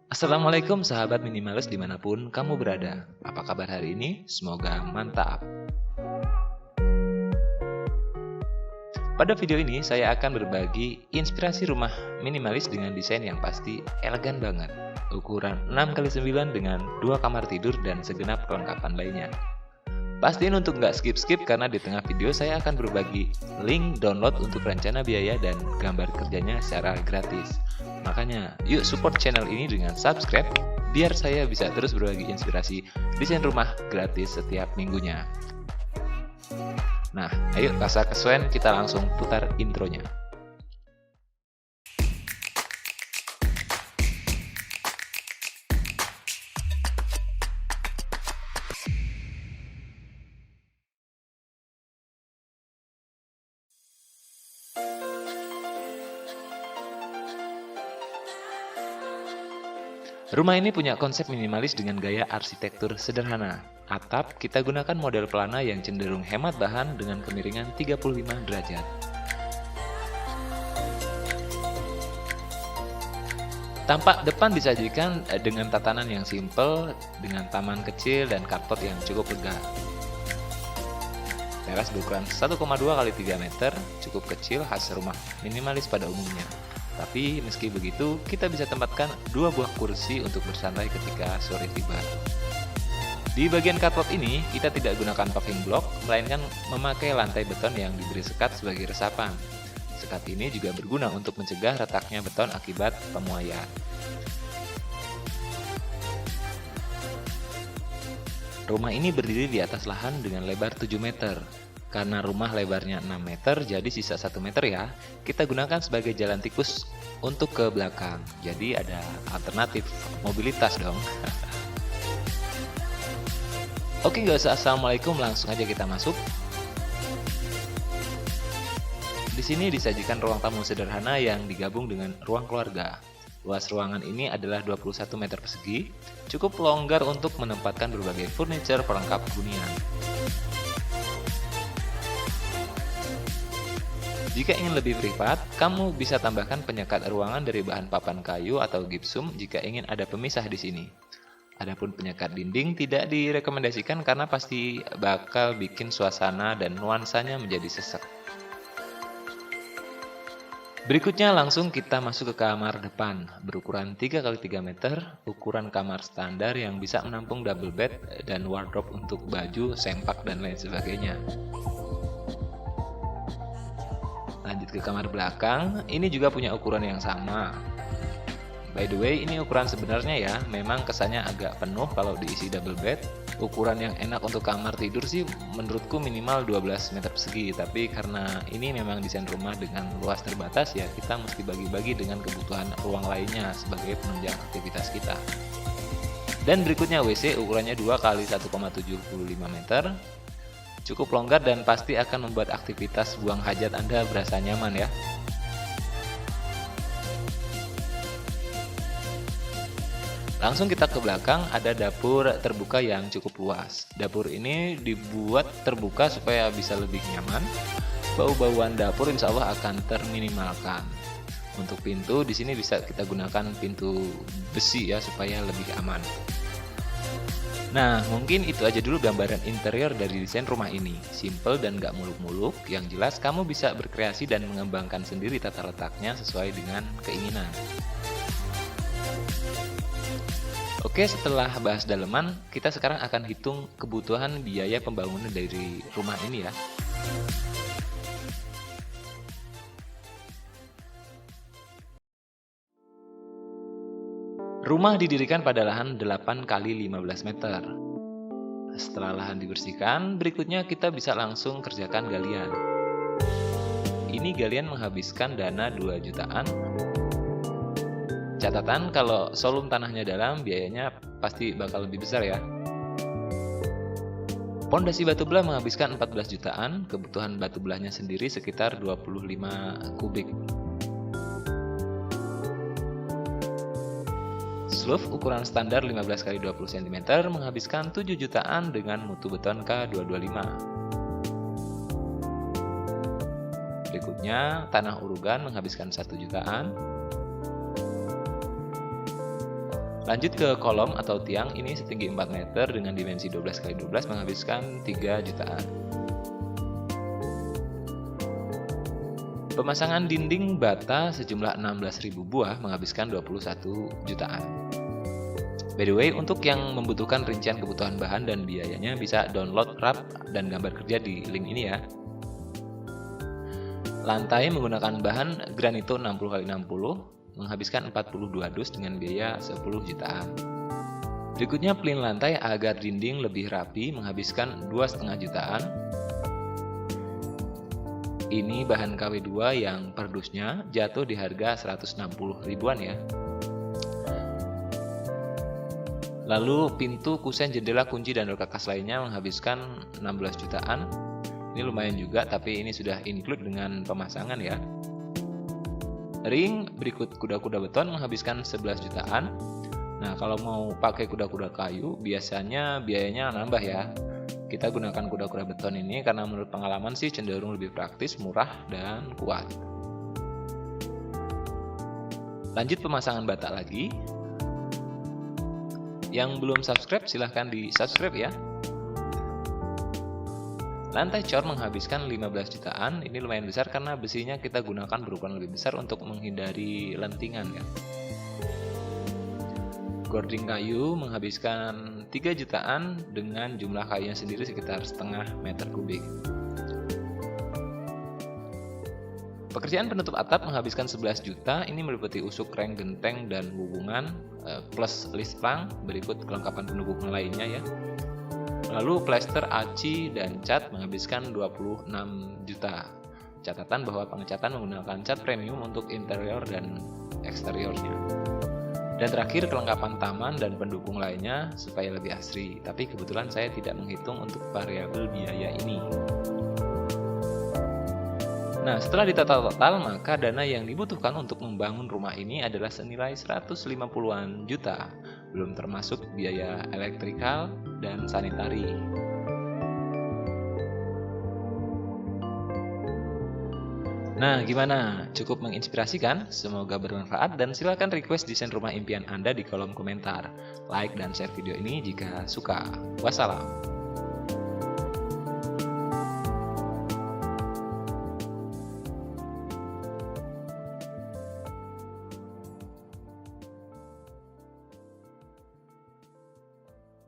Assalamualaikum sahabat minimalis dimanapun kamu berada. Apa kabar hari ini? Semoga mantap. Pada video ini saya akan berbagi inspirasi rumah minimalis dengan desain yang pasti elegan banget. Ukuran 6x9 dengan 2 kamar tidur dan segenap kelengkapan lainnya. Pastiin untuk nggak skip-skip karena di tengah video saya akan berbagi link download untuk rencana biaya dan gambar kerjanya secara gratis. Makanya yuk support channel ini dengan subscribe biar saya bisa terus berbagi inspirasi desain rumah gratis setiap minggunya. Nah, ayo rasa kesuwen kita langsung putar intronya. Rumah ini punya konsep minimalis dengan gaya arsitektur sederhana. Atap kita gunakan model pelana yang cenderung hemat bahan dengan kemiringan 35 derajat. Tampak depan disajikan dengan tatanan yang simpel, dengan taman kecil dan carport yang cukup lega. Teras berukuran 1,2 x 3 meter, cukup kecil khas rumah minimalis pada umumnya. Tapi meski begitu, kita bisa tempatkan 2 buah kursi untuk bersantai ketika sore tiba. Di bagian carport ini, kita tidak gunakan paving block, melainkan memakai lantai beton yang diberi sekat sebagai resapan. Sekat ini juga berguna untuk mencegah retaknya beton akibat pemuaian. Rumah ini berdiri di atas lahan dengan lebar 7 meter. Karena rumah lebarnya 6 meter, jadi sisa 1 meter ya, kita gunakan sebagai jalan tikus untuk ke belakang. Jadi ada alternatif mobilitas dong. Oke, nggak usah assalamualaikum, langsung aja kita masuk. Di sini disajikan ruang tamu sederhana yang digabung dengan ruang keluarga. Luas ruangan ini adalah 21 meter persegi, cukup longgar untuk menempatkan berbagai furniture pelengkap hunian. Jika ingin lebih privat, kamu bisa tambahkan penyekat ruangan dari bahan papan kayu atau gipsum jika ingin ada pemisah di sini. Adapun penyekat dinding tidak direkomendasikan karena pasti bakal bikin suasana dan nuansanya menjadi sesek. Berikutnya langsung kita masuk ke kamar depan, berukuran 3 x 3 meter, ukuran kamar standar yang bisa menampung double bed dan wardrobe untuk baju, sempak, dan lain sebagainya. Lanjut ke kamar belakang, ini juga punya ukuran yang sama. By the way, ini ukuran sebenarnya ya, memang kesannya agak penuh kalau diisi double bed. Ukuran yang enak untuk kamar tidur sih menurutku minimal 12 meter persegi, tapi karena ini memang desain rumah dengan luas terbatas ya, kita mesti bagi-bagi dengan kebutuhan ruang lainnya sebagai penunjang aktivitas kita. Dan berikutnya WC ukurannya 2 x 1,75 meter. Cukup longgar dan pasti akan membuat aktivitas buang hajat Anda berasa nyaman ya. Langsung kita ke belakang, ada dapur terbuka yang cukup luas. Dapur ini dibuat terbuka supaya bisa lebih nyaman. Bau-bauan dapur insya Allah akan terminimalkan. Untuk pintu di sini bisa kita gunakan pintu besi ya supaya lebih aman. Nah, mungkin itu aja dulu gambaran interior dari desain rumah ini. Simple dan gak muluk-muluk, yang jelas kamu bisa berkreasi dan mengembangkan sendiri tata letaknya sesuai dengan keinginan. Oke, setelah bahas daleman, kita sekarang akan hitung kebutuhan biaya pembangunan dari rumah ini ya. Rumah didirikan pada lahan 8 x 15 meter. Setelah lahan dibersihkan, berikutnya kita bisa langsung kerjakan galian. Ini galian menghabiskan dana 2 jutaan. Catatan kalau volume tanahnya dalam, biayanya pasti bakal lebih besar ya. Pondasi batu belah menghabiskan 14 jutaan, kebutuhan batu belahnya sendiri sekitar 25 kubik. Slope ukuran standar 15 x 20 cm menghabiskan 7 jutaan dengan mutu beton K225. Berikutnya, tanah urugan menghabiskan 1 jutaan. Lanjut ke kolom atau tiang, ini setinggi 4 meter dengan dimensi 12x12 menghabiskan 3 jutaan. Pemasangan dinding bata sejumlah 16.000 buah menghabiskan 21 jutaan. By the way, untuk yang membutuhkan rincian kebutuhan bahan dan biayanya bisa download RAP dan gambar kerja di link ini ya. Lantai menggunakan bahan granito 60x60 menghabiskan 42 dus dengan biaya 10 jutaan. Berikutnya plin lantai agar dinding lebih rapi menghabiskan 2,5 jutaan. Ini bahan KW2 yang per dusnya jatuh di harga 160 ribuan ya. Lalu pintu, kusen, jendela, kunci, dan dorkakas lainnya menghabiskan 16 jutaan. Ini lumayan juga, tapi ini sudah include dengan pemasangan ya. Ring berikut kuda-kuda beton menghabiskan 11 jutaan. Nah, kalau mau pakai kuda-kuda kayu biasanya biayanya nambah ya. Kita gunakan kuda-kuda beton ini karena menurut pengalaman sih cenderung lebih praktis, murah, dan kuat. Lanjut pemasangan bata lagi. Yang belum subscribe silahkan di subscribe ya. Lantai cor menghabiskan 15 jutaan. Ini lumayan besar karena besinya kita gunakan berukuran lebih besar untuk menghindari lentingan ya. Gording kayu menghabiskan 3 jutaan dengan jumlah kayunya sendiri sekitar setengah meter kubik. Pekerjaan penutup atap menghabiskan 11 juta. Ini meliputi usuk, reng, genteng, dan hubungan plus list plank. Berikut kelengkapan pendukung lainnya ya. Lalu plester, aci, dan cat menghabiskan 26 juta. Catatan bahwa pengecatan menggunakan cat premium untuk interior dan eksteriornya. Dan terakhir kelengkapan taman dan pendukung lainnya supaya lebih asri. Tapi kebetulan saya tidak menghitung untuk variabel biaya ini. Nah, setelah ditotal maka dana yang dibutuhkan untuk membangun rumah ini adalah senilai 150-an juta. Belum termasuk biaya elektrikal dan sanitari. Nah, gimana? Cukup menginspirasi kan? Semoga bermanfaat dan silakan request desain rumah impian Anda di kolom komentar. Like dan share video ini jika suka. Wassalam.